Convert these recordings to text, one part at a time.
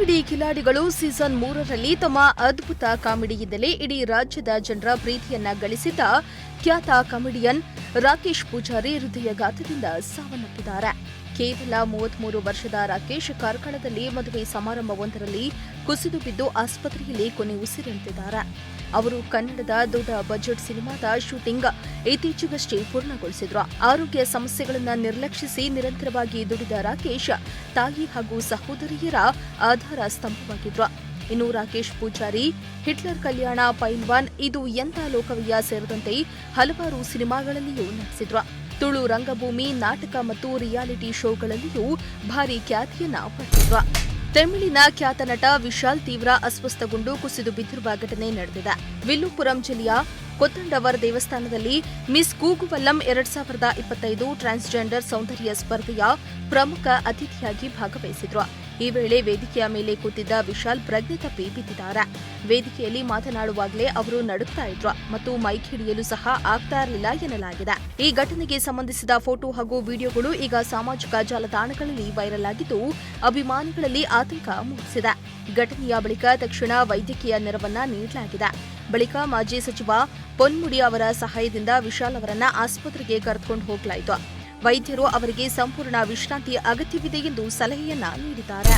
Comedy ಕಿಲಾಡಿಗಳು season 3ರಲ್ಲಿ ತಮ್ಮ ಅದ್ಭುತ ಕಾಮಿಡಿಯಿಂದಲೇ ಇಡೀ ರಾಜ್ಯದ ಜನರ ಪ್ರೀತಿಯನ್ನ ಗಳಿಸಿದ್ದ ಖ್ಯಾತ ಕಾಮಿಡಿಯನ್ ರಾಕೇಶ್ ಪೂಜಾರಿ ಹೃದಯಾಘಾತದಿಂದ ಸಾವನ್ನಪ್ಪಿದ್ದಾರೆ. ಕೇವಲ 33 ವರ್ಷದ ರಾಕೇಶ್ ಕಾರ್ಕಳದಲ್ಲಿ ಮದುವೆ ಸಮಾರಂಭವೊಂದರಲ್ಲಿ ಕುಸಿದು ಬಿದ್ದು ಆಸ್ಪತ್ರೆಯಲ್ಲಿ ಕೊನೆ ಉಸಿರೆಳೆದಿದ್ದಾರೆ. ಅವರು ಕನ್ನಡದ ದೊಡ್ಡ ಬಜೆಟ್ ಸಿನಿಮಾದ ಶೂಟಿಂಗ್ ಇತ್ತೀಚೆಗಷ್ಟೇ ಪೂರ್ಣಗೊಳಿಸಿದ್ರು. ಆರೋಗ್ಯ ಸಮಸ್ಯೆಗಳನ್ನು ನಿರ್ಲಕ್ಷಿಸಿ ನಿರಂತರವಾಗಿ ದುಡಿದ ರಾಕೇಶ್ ತಾಯಿ ಹಾಗೂ ಸಹೋದರಿಯರ ಆಧಾರ ಸ್ತಂಭವಾಗಿದ್ರು. ಇನ್ನು ರಾಕೇಶ್ ಪೂಜಾರಿ ಹಿಟ್ಲರ್ ಕಲ್ಯಾಣ, ಪೈಲ್ವಾನ್, ಇದು ಎಂಥ ಲೋಕವಯ್ಯ ಸೇರಿದಂತೆ ಹಲವಾರು ಸಿನಿಮಾಗಳಲ್ಲಿಯೂ ನಟಿಸಿದ್ರು. ತುಳು ರಂಗಭೂಮಿ, ನಾಟಕ ಮತ್ತು ರಿಯಾಲಿಟಿ ಶೋಗಳಲ್ಲಿಯೂ ಭಾರೀ ಖ್ಯಾತಿಯನ್ನ ಪಡೆದಿದ್ರು. ತಮಿಳಿನ ಖ್ಯಾತ ನಟ ವಿಶಾಲ್ ತೀವ್ರ ಅಸ್ವಸ್ಥಗೊಂಡು ಕುಸಿದು ಬಿದ್ದಿರುವ ಘಟನೆ ನಡೆದಿದೆ. ವಿಲ್ಲುಪುರಂ ಜಿಲ್ಲೆಯ ಕೊತ್ತಂಡವರ್ ದೇವಸ್ಥಾನದಲ್ಲಿ ಮಿಸ್ ಕೂಗುವಲ್ಲಂ 2025 ಟ್ರಾನ್ಸ್ಜೆಂಡರ್ ಸೌಂದರ್ಯ ಸ್ಪರ್ಧೆಯ ಪ್ರಮುಖ ಅತಿಥಿಯಾಗಿ ಭಾಗವಹಿಸಿದ್ರು. ಈ ವೇಳೆ ವೇದಿಕೆಯ ಮೇಲೆ ಕೂತಿದ್ದ ವಿಶಾಲ್ ಪ್ರಜ್ಞೆ ತಪ್ಪಿ ಬಿದ್ದಿದ್ದಾರೆ. ವೇದಿಕೆಯಲ್ಲಿ ಮಾತನಾಡುವಾಗಲೇ ಅವರು ನಡುಗ್ತಾ ಇದ್ರು ಮತ್ತು ಮೈಕ್ ಹಿಡಿಯಲು ಸಹ ಆಗ್ತಾ ಇರಲಿಲ್ಲ ಎನ್ನಲಾಗಿದೆ. ಈ ಘಟನೆಗೆ ಸಂಬಂಧಿಸಿದ ಫೋಟೋ ಹಾಗೂ ವಿಡಿಯೋಗಳು ಈಗ ಸಾಮಾಜಿಕ ಜಾಲತಾಣಗಳಲ್ಲಿ ವೈರಲ್ ಆಗಿದ್ದು ಅಭಿಮಾನಿಗಳಲ್ಲಿ ಆತಂಕ ಮೂಡಿಸಿದೆ. ಘಟನೆಯ ಬಳಿಕ ತಕ್ಷಣ ವೈದ್ಯಕೀಯ ನೆರವನ್ನ ನೀಡಲಾಗಿದೆ. ಬಳಿಕ ಮಾಜಿ ಸಚಿವ ಪೊನ್ಮುಡಿ ಅವರ ಸಹಾಯದಿಂದ ವಿಶಾಲ್ ಅವರನ್ನ ಆಸ್ಪತ್ರೆಗೆ ಕರೆದುಕೊಂಡು ಹೋಗಲಾಯಿತು. ವೈದ್ಯರು ಅವರಿಗೆ ಸಂಪೂರ್ಣ ವಿಶ್ರಾಂತಿ ಅಗತ್ಯವಿದೆ ಎಂದು ಸಲಹೆಯನ್ನ ನೀಡಿದ್ದಾರೆ.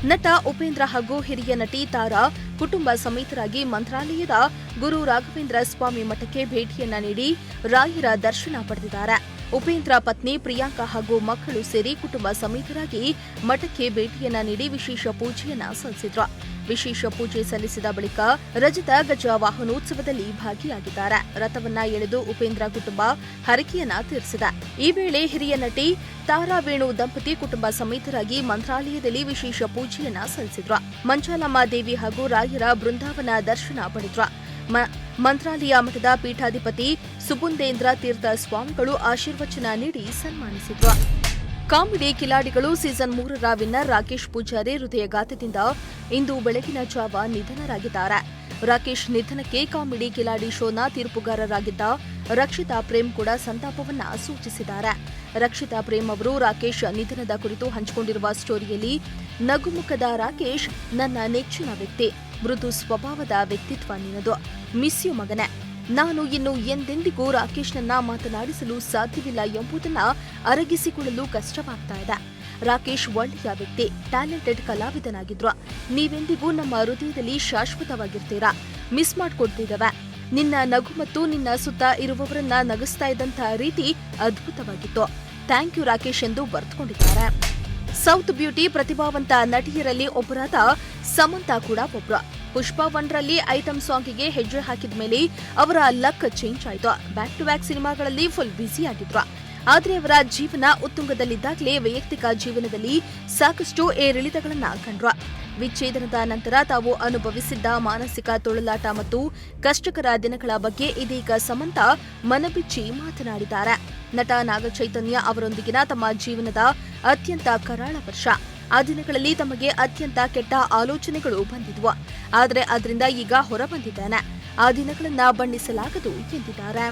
ನಟ ಉಪೇಂದ್ರ ಹಾಗೂ ಹಿರಿಯ ನಟಿ ತಾರಾ ಕುಟುಂಬ ಸಮೇತರಾಗಿ ಮಂತ್ರಾಲಯದ ಗುರು ರಾಘವೇಂದ್ರ ಸ್ವಾಮಿ ಮಠಕ್ಕೆ ಭೇಟಿಯನ್ನ ನೀಡಿ ರಾಯರ ದರ್ಶನ ಪಡೆದಿದ್ದಾರೆ. ಉಪೇಂದ್ರ ಪತ್ನಿ ಪ್ರಿಯಾಂಕಾ ಹಾಗೂ ಮಕ್ಕಳು ಸೇರಿ ಕುಟುಂಬ ಸಮೇತರಾಗಿ ಮಠಕ್ಕೆ ಭೇಟಿಯನ್ನ ನೀಡಿ ವಿಶೇಷ ಪೂಜೆಯನ್ನ ಸಲ್ಲಿಸಿದ್ರು. ವಿಶೇಷ ಪೂಜೆ ಸಲ್ಲಿಸಿದ ಬಳಿಕ ರಜತ ಗಜ ವಾಹನೋತ್ಸವದಲ್ಲಿ ಭಾಗಿಯಾಗಿದ್ದಾರೆ. ರಥವನ್ನ ಎಳೆದು ಉಪೇಂದ್ರ ಕುಟುಂಬ ಹರಕೆಯನ್ನ ತೀರಿಸಿದೆ. ಈ ವೇಳೆ ಹಿರಿಯ ನಟಿ ತಾರಾ ವೇಣು ದಂಪತಿ ಕುಟುಂಬ ಸಮೇತರಾಗಿ ಮಂತ್ರಾಲಯದಲ್ಲಿ ವಿಶೇಷ ಪೂಜೆಯನ್ನ ಸಲ್ಲಿಸಿದ್ರು. ಮಂಚಾಲಮ್ಮ ದೇವಿ ಹಾಗೂ ರಾಯರ ಬೃಂದಾವನ ದರ್ಶನ ಪಡೆದ್ರು. ಮಂತ್ರಾಲಯ ಮಠದ ಪೀಠಾಧಿಪತಿ ಸುಬುಂದೇಂದ್ರ ತೀರ್ಥ ಸ್ವಾಮಿಗಳು ಆಶೀರ್ವಚನ ನೀಡಿ ಸನ್ಮಾನಿಸಿದ್ರು. ಕಾಮಿಡಿ ಕಿಲಾಡಿಗಳು ಸೀಸನ್ 3ರ ವಿನ್ನರ್ ರಾಕೇಶ್ ಪೂಜಾರಿ ಹೃದಯಾಘಾತದಿಂದ ಇಂದು ಬೆಳಗಿನ ಜಾವ ನಿಧನರಾಗಿದ್ದಾರೆ. ರಾಕೇಶ್ ನಿಧನಕ್ಕೆ ಕಾಮಿಡಿ ಕಿಲಾಡಿ ಶೋನ ತೀರ್ಪುಗಾರರಾಗಿದ್ದ ರಕ್ಷಿತಾ ಪ್ರೇಮ್ ಕೂಡ ಸಂತಾಪವನ್ನ ಸೂಚಿಸಿದ್ದಾರೆ. ರಕ್ಷಿತಾ ಪ್ರೇಮ್ ಅವರು ರಾಕೇಶ್ ನಿಧನದ ಕುರಿತು ಹಂಚಿಕೊಂಡಿರುವ ಸ್ಟೋರಿಯಲ್ಲಿ, ನಗುಮುಖದ ರಾಕೇಶ್ ನನ್ನ ನೆಚ್ಚಿನ ವ್ಯಕ್ತಿ, ಮೃದು ಸ್ವಭಾವದ ವ್ಯಕ್ತಿತ್ವ ನಿನ್ನದು, ಮಿಸ್ ಯು ಮಗನೇ. ನಾನು ಇನ್ನು ಎಂದೆಂದಿಗೂ ರಾಕೇಶ್ನನ್ನ ಮಾತನಾಡಿಸಲು ಸಾಧ್ಯವಿಲ್ಲ ಎಂಬುದನ್ನ ಅರಗಿಸಿಕೊಳ್ಳಲು ಕಷ್ಟವಾಗ್ತಾ ಇದೆ. ರಾಕೇಶ್ ಒಳ್ಳೆಯ ವ್ಯಕ್ತಿ, ಟ್ಯಾಲೆಂಟೆಡ್ ಕಲಾವಿದನಾಗಿದ್ರು. ನೀವೆಂದಿಗೂ ನಮ್ಮ ಹೃದಯದಲ್ಲಿ ಶಾಶ್ವತವಾಗಿರ್ತೀರಾ. ಮಿಸ್ ಮಾಡ್ಕೊಡ್ತಿದ್ದೇವೆ. ನಿನ್ನ ನಗು ಮತ್ತು ನಿನ್ನ ಸುತ್ತ ಇರುವವರನ್ನ ನಗಿಸ್ತಾ ಇದ್ದಂಥ ರೀತಿ ಅದ್ಭುತವಾಗಿತ್ತು. ಥ್ಯಾಂಕ್ ಯು ರಾಕೇಶ್ ಎಂದು ಬರೆದುಕೊಂಡಿದ್ದಾರೆ. ಸೌತ್ ಬ್ಯೂಟಿ ಪ್ರತಿಭಾವಂತ ನಟಿಯರಲ್ಲಿ ಒಬ್ಬರಾದ ಸಮಂತಾ ಕೂಡ ಒಬ್ರು. ಪುಷ್ಪ 1ರಲ್ಲಿ ಐಟಂ ಸಾಂಗಿಗೆ ಹೆಜ್ಜೆ ಹಾಕಿದ ಮೇಲೆ ಅವರ ಲಕ್ ಚೇಂಜ್ ಆಯಿತು. ಬ್ಯಾಕ್ ಟು ಬ್ಯಾಕ್ ಸಿನಿಮಾಗಳಲ್ಲಿ ಫುಲ್ ಬ್ಯುಸಿ ಆಗಿದ್ರು. ಆದರೆ ಅವರ ಜೀವನ ಉತ್ತುಂಗದಲ್ಲಿದ್ದಾಗಲೇ ವೈಯಕ್ತಿಕ ಜೀವನದಲ್ಲಿ ಸಾಕಷ್ಟು ಏರಿಳಿತಗಳನ್ನ ಕಂಡ್ರು. ವಿಚ್ಛೇದನದ ನಂತರ ತಾವು ಅನುಭವಿಸಿದ್ದ ಮಾನಸಿಕ ತೊಳಲಾಟ ಮತ್ತು ಕಷ್ಟಕರ ದಿನಗಳ ಬಗ್ಗೆ ಇದೀಗ ಸಮಂತಾ ಮನಬಿಚ್ಚಿ ಮಾತನಾಡಿದ್ದಾರೆ. ನಟ ನಾಗಚೈತನ್ಯ ಅವರೊಂದಿಗಿನ ತಮ್ಮ ಜೀವನದ ಅತ್ಯಂತ ಕರಾಳ ವರ್ಷ. ಆ ದಿನಗಳಲ್ಲಿ ತಮಗೆ ಅತ್ಯಂತ ಕೆಟ್ಟ ಆಲೋಚನೆಗಳು ಬಂದಿದ್ವು. ಆದರೆ ಅದರಿಂದ ಈಗ ಹೊರಬಂದಿದ್ದೇನೆ. ಆ ದಿನಗಳನ್ನ ಬಣ್ಣಿಸಲಾಗದು ಎಂದಿದ್ದಾರೆ.